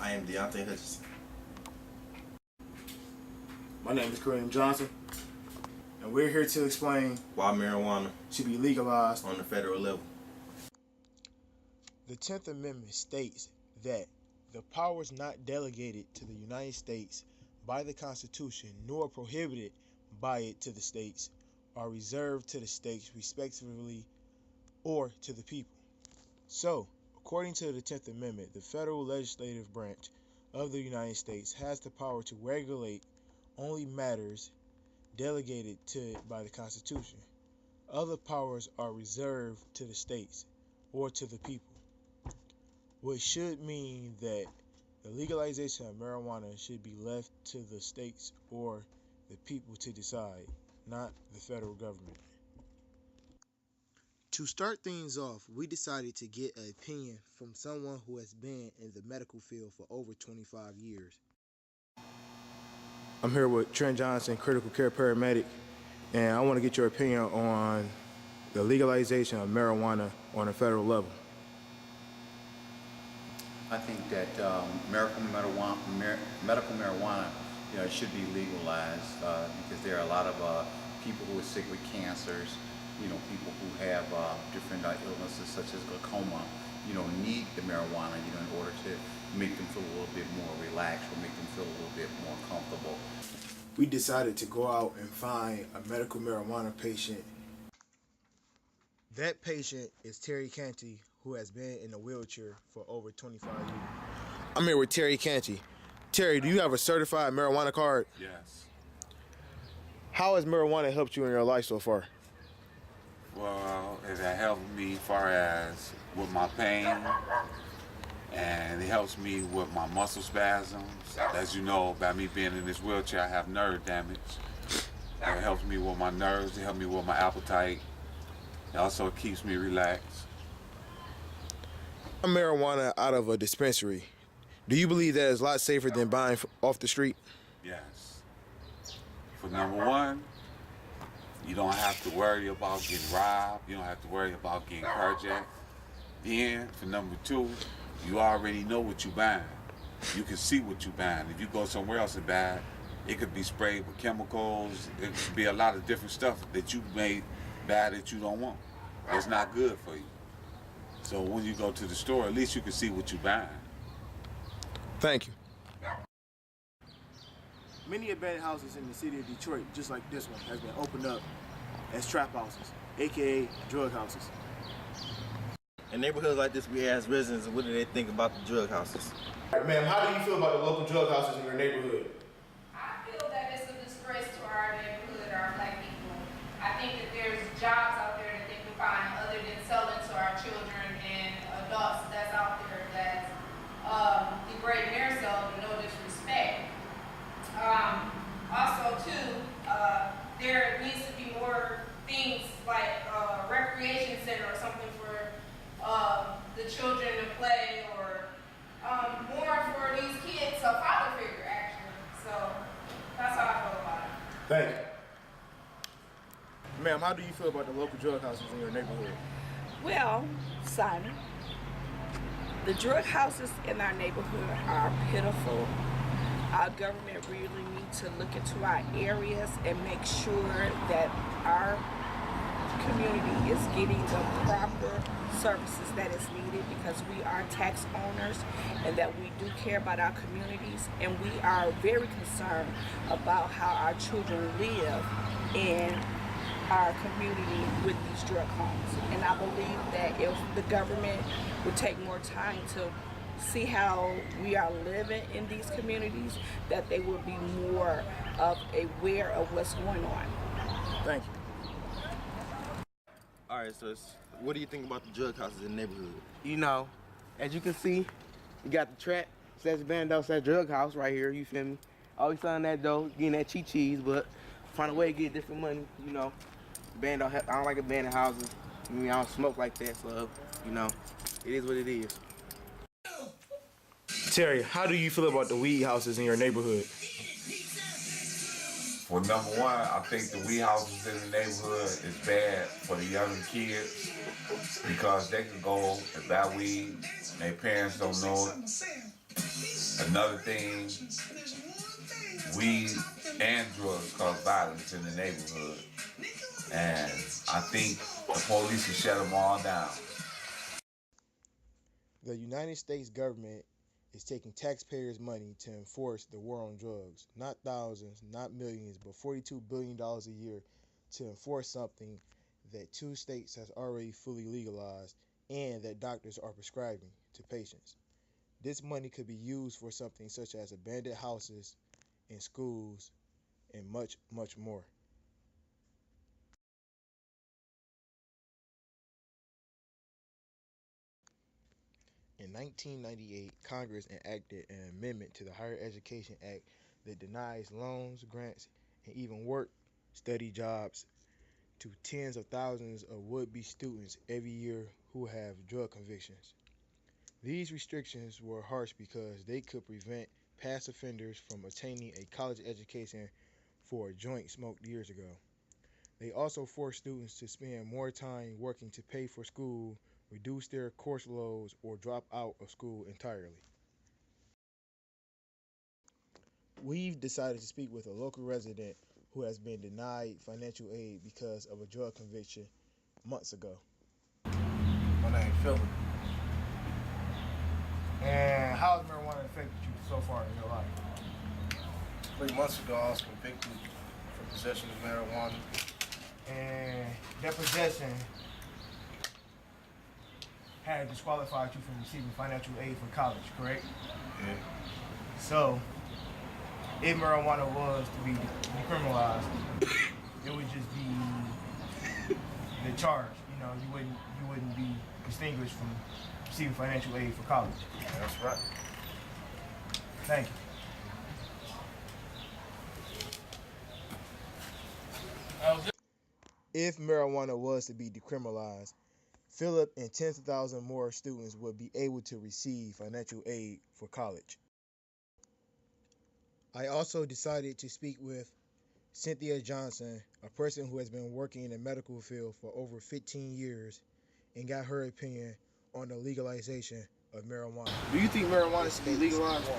I am Deontay Hutchinson. My name is Kareem Johnson, and we're here to explain why marijuana should be legalized on the federal level. The 10th Amendment states that the powers not delegated to the United States by the Constitution nor prohibited by it to the states are reserved to the states respectively or to the people. So, according to the 10th Amendment, the federal legislative branch of the United States has the power to regulate only matters delegated to it by the Constitution. Other powers are reserved to the states or to the people, which should mean that the legalization of marijuana should be left to the states or the people to decide, not the federal government. To start things off, we decided to get an opinion from someone who has been in the medical field for over 25 years. I'm here with Trent Johnson, critical care paramedic, and I want to get your opinion on the legalization of marijuana on a federal level. I think that medical marijuana, should be legalized because there are a lot of people who are sick with cancers, people who have different illnesses such as glaucoma, need the marijuana, in order to make them feel a little bit more relaxed or make them feel a little bit more comfortable. We decided to go out and find a medical marijuana patient. That patient is Terry Canty, who has been in a wheelchair for over 25 years. I'm here with Terry Canty. Terry, do you have a certified marijuana card? Yes. How has marijuana helped you in your life so far? Well, it has helped me far as with my pain, and it helps me with my muscle spasms. As you know, by me being in this wheelchair, I have nerve damage. It helps me with my nerves, it helps me with my appetite. It also keeps me relaxed. Marijuana out of a dispensary, do you believe that is a lot safer than buying off the street? Yes. For number one, you don't have to worry about getting robbed. You don't have to worry about getting carjacked. Then, for number two, you already know what you're buying. You can see what you're buying. If you go somewhere else and buy it, it could be sprayed with chemicals. It could be a lot of different stuff that you may buy that you don't want. It's not good for you. So when you go to the store, at least you can see what you're buying. Thank you. Many abandoned houses in the city of Detroit, just like this one, has been opened up as trap houses, aka drug houses. In neighborhoods like this, we ask residents what do they think about the drug houses. Ma'am, how do you feel about the local drug houses in your neighborhood? I feel that it's a disgrace to our neighborhood, our black people. I think that there's jobs out there that they can find other than selling to our children and adults that's out there that's degrading themselves with no disrespect. Also, too, there needs to be more things like recreation center or something for the children to play, or more for these kids, a father figure actually. So that's how I feel about it. Thank you. Ma'am, how do you feel about the local drug houses in your neighborhood? Well, Simon, the drug houses in our neighborhood are pitiful. Our government really needs to look into our areas and make sure that our community is getting the proper services that is needed, because we are tax owners and that we do care about our communities, and we are very concerned about how our children live in our community with these drug homes. And I believe that if the government would take more time to see how we are living in these communities, that they would be more aware of what's going on. Thank you. All right, so what do you think about the drug houses in the neighborhood? As you can see, you got the trap, says Bando, says drug house right here, you feel me? Always selling that dough, getting that cheese, but find a way to get different money, Bando, I don't like abandoned houses. I don't smoke like that, so, it is what it is. Terry, how do you feel about the weed houses in your neighborhood? Well, number one, I think the weed houses in the neighborhood is bad for the younger kids because they can go and buy weed, and their parents don't know it. Another thing, weed and drugs cause violence in the neighborhood. And I think the police should shut them all down. The United States government is taking taxpayers' money to enforce the war on drugs. Not thousands, not millions, but $42 billion a year to enforce something that 2 states has already fully legalized and that doctors are prescribing to patients. This money could be used for something such as abandoned houses and schools and much, much more. In 1998, Congress enacted an amendment to the Higher Education Act that denies loans, grants, and even work study jobs to tens of thousands of would-be students every year who have drug convictions. These restrictions were harsh because they could prevent past offenders from attaining a college education for a joint smoked years ago. They also forced students to spend more time working to pay for school, reduce their course loads, or drop out of school entirely. We've decided to speak with a local resident who has been denied financial aid because of a drug conviction months ago. My name's Philip. And how has marijuana affected you so far in your life? 3 months ago, I was convicted for possession of marijuana. And that possession had disqualified you from receiving financial aid for college, correct? Yeah. So, if marijuana was to be decriminalized, it would just be the charge. You know, you wouldn't be distinguished from receiving financial aid for college. That's right. Thank you. If marijuana was to be decriminalized, Philip and tens of thousands more students would be able to receive financial aid for college. I also decided to speak with Cynthia Johnson, a person who has been working in the medical field for over 15 years, and got her opinion on the legalization of marijuana. Do you think marijuana should be legalized?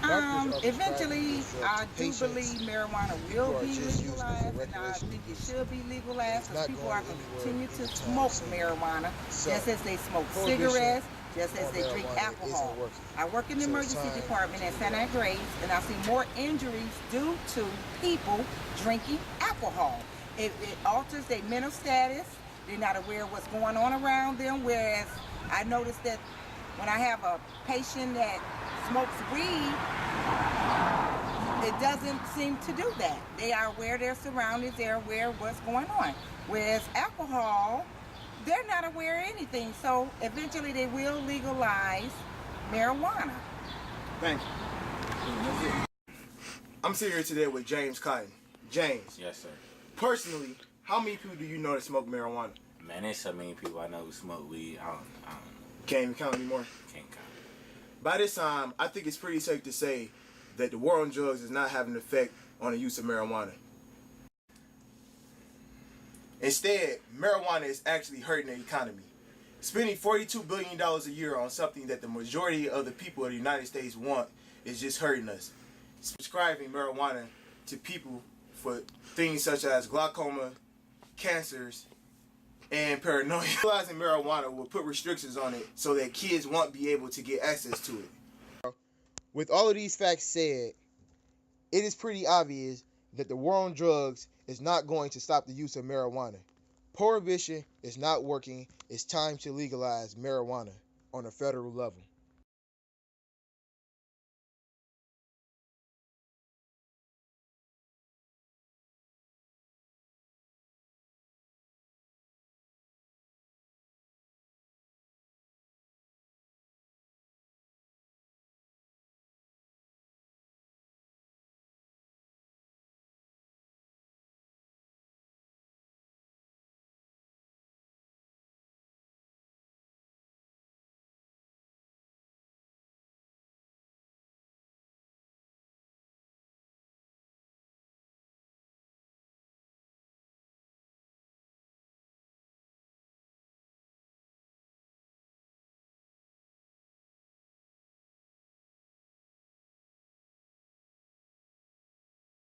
Eventually, I do believe marijuana will be legalized, and I think it should be legalized because people are going to continue to smoke marijuana just as they smoke cigarettes, just as they drink alcohol. I work in the emergency department at St. Andreas, and I see more injuries due to people drinking alcohol. It alters their mental status. They're not aware of what's going on around them, whereas I noticed that when I have a patient that smokes weed, it doesn't seem to do that. They are aware of their surroundings, they're aware of what's going on. Whereas alcohol, they're not aware of anything. So eventually they will legalize marijuana. Thank you. I'm sitting here today with James Cotton. James. Yes, sir. Personally, how many people do you know that smoke marijuana? Man, there's so many people I know who smoke weed. I don't Can't even count anymore. Can't count. By this time, I think it's pretty safe to say that the war on drugs is not having an effect on the use of marijuana. Instead, marijuana is actually hurting the economy. Spending $42 billion a year on something that the majority of the people of the United States want is just hurting us. Prescribing marijuana to people for things such as glaucoma, cancers, and paranoia. Legalizing marijuana will put restrictions on it so that kids won't be able to get access to it. With all of these facts said, it is pretty obvious that the war on drugs is not going to stop the use of marijuana. Prohibition is not working. It's time to legalize marijuana on a federal level.